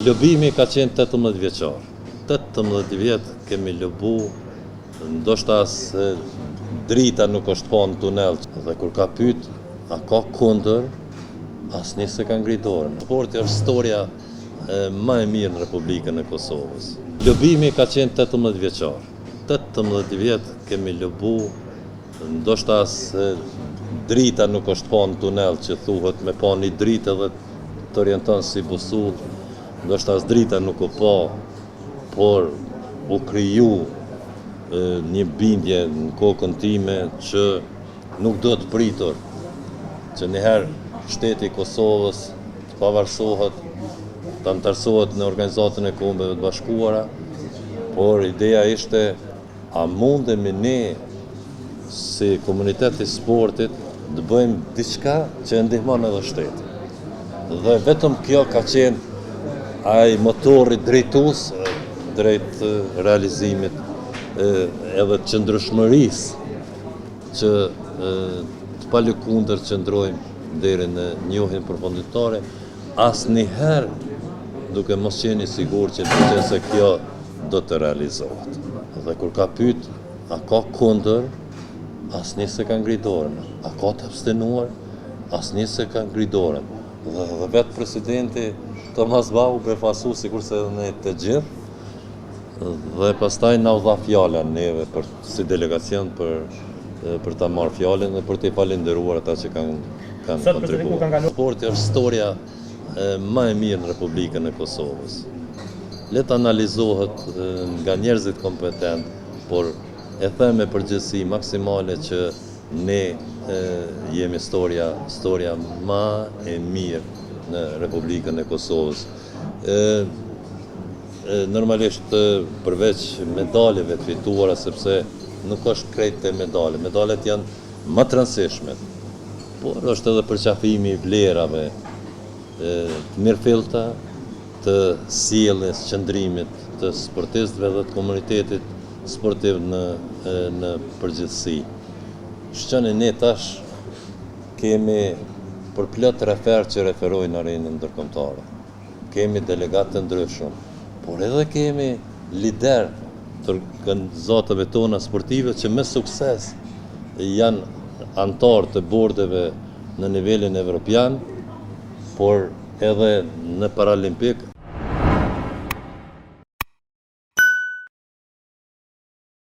Lobimi ka qenë 18 vjeçar. 18 vjetë kemi lobu, ndoshta se drita nuk është pa në tunel. Dhe kur ka pyet, a ka kundër, asnjë se ka ngrit dorën. Sporti është historia më e mirë në Republikën e Kosovës. Lobimi ka qenë 18 vjeçar. 18 vjetë kemi lobu, ndoshta se drita nuk është pa në tunel, që thuhet me pa një dritë dhe të orienton si busull. Ndoshta as drita nuk u pa, por u kriju një bindje në kokën time që nuk do të pritur, që njëherë shteti i Kosovës të pavarësohet, të antarësohet në Organizatën e Kombeve të Bashkuara, por ideja ishte a mundemi ne si komuniteti i sportit të bëjmë diçka që ndihmon edhe shteti. Dhe vetëm kjo ka qenë ai motori drejtues drejt realizimit edhe të qëndrueshmërisë që të palëkundër qëndrojmë deri në njohjen përfundimtare, asnjëherë duke mos qenë i sigurt që se kjo do të realizohet. Dhe kur ka pyet, a ka kundër, asnjë se ka ngrit dorën. A ka të abstenuar, asnjë se ka ngrit dorën. Dhe vetë presidenti Tomas Bau befasu sikurse edhe ne të gjithë, dhe pastaj na u dha fjalën neve si delegacion për ta marrë fjalën dhe për t'i falendëruar ata që kanë kontribuar. Sporti është historia më e mirë në Republikën e Kosovës. Le të analizohet nga njerëzit kompetent, por e them me përgjegjësi maksimale që ne jemi historia më e mirë në Republikën e Kosovës. Normalisht përveç medaleve të fituara, sepse nuk është krejt të medalet janë më të rëndësishme, por është edhe përqafimi i vlerave të mirëfillta, të sjelljes, qëndrimit të sportistëve dhe të komunitetit sportiv në përgjithësi. Shqeni ne tash kemi për plot refer që referojnë në arenën ndërkombëtare. Kemi delegatë të ndryshëm, por edhe kemi lider të organizatave tona sportive që me sukses janë antarë të bordeve në nivelin evropian, por edhe në paralimpik